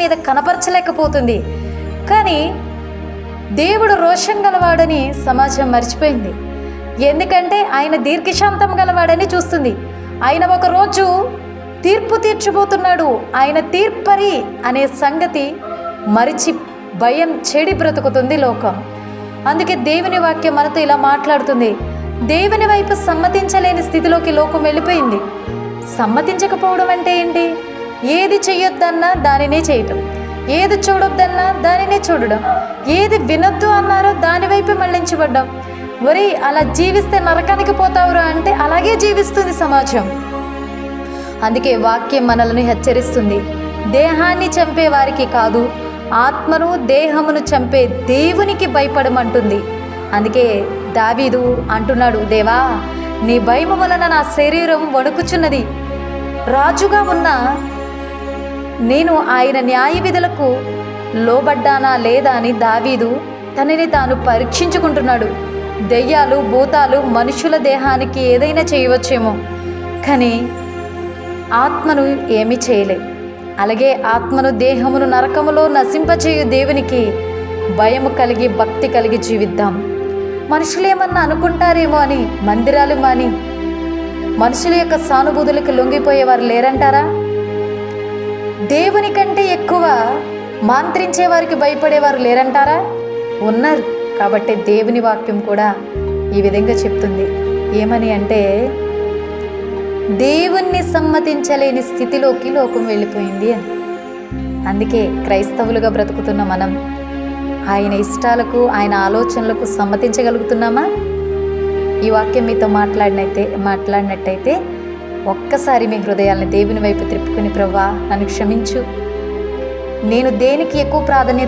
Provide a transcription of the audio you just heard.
మీద కనపరచలేకపోతుంది. కానీ దేవుడు రోషం గలవాడని సమాజం మర్చిపోయింది. ఎందుకంటే ఆయన దీర్ఘశాంతం గలవాడని చూస్తుంది. ఆయన ఒకరోజు తీర్పు తీర్చబోతున్నాడు. ఆయన తీర్పరి అనే సంగతి మరిచి భయం చెడి బ్రతుకుతుంది లోకం. అందుకే దేవుని వాక్యం మనతో ఇలా మాట్లాడుతుంది. దేవుని వైపు సమ్మతించలేని స్థితిలోకి లోకం వెళ్ళిపోయింది. సమ్మతించకపోవడం అంటే ఏంటి? ఏది చెయ్యొద్దన్నా దానినే చేయటం, ఏది చూడొద్దన్నా దానినే చూడడం, ఏది వినొద్దు అన్నారో దాని వైపు మళ్ళించబడ్డం. ఒరే అలా జీవిస్తే నరకానికి పోతావురా అంటే అలాగే జీవిస్తుంది సమాజం. అందుకే వాక్యం మనల్ని హెచ్చరిస్తుంది. దేహాన్ని చంపే వారికి కాదు, ఆత్మను దేహమును చంపే దేవునికి భయపడమంటుంది. అందుకే దావీదు అంటున్నాడు, దేవా నీ భయము వలన నా శరీరం వణుకుచున్నది. రాజుగా ఉన్న నేను ఆయన న్యాయ విధులకు లోబడ్డానా లేదా అని దావీదు తనని తాను పరీక్షించుకుంటున్నాడు. దెయ్యాలు భూతాలు మనుషుల దేహానికి ఏదైనా చేయవచ్చేమో, కానీ ఆత్మను ఏమీ చేయలే. అలాగే ఆత్మను దేహమును నరకములో నశింపచేయు దేవునికి భయము కలిగి భక్తి కలిగి జీవిద్దాం. మనుషులేమన్నా అనుకుంటారేమో అని మందిరాలు మాని మనుషుల యొక్క సానుభూతులకు లొంగిపోయేవారు లేరంటారా? దేవుని కంటే ఎక్కువ మాంత్రించే వారికి భయపడేవారు లేరంటారా? ఉన్నారు. కాబట్టి దేవుని వాక్యం కూడా ఈ విధంగా చెప్తుంది. ఏమని అంటే, దేవుణ్ణి సమ్మతించలేని స్థితిలోకి లోకం వెళ్ళిపోయింది అని. అందుకే క్రైస్తవులుగా బ్రతుకుతున్న మనం ఆయన ఇష్టాలకు ఆయన ఆలోచనలకు సమ్మతించగలుగుతున్నామా? ఈ వాక్యం మీతో మాట్లాడినట్టయితే ఒక్కసారి మీ హృదయాలను దేవుని వైపు త్రిప్పుకుని, ప్రభువా నన్ను క్షమించు, నేను దేనికి ఎక్కువ ప్రాధాన్యత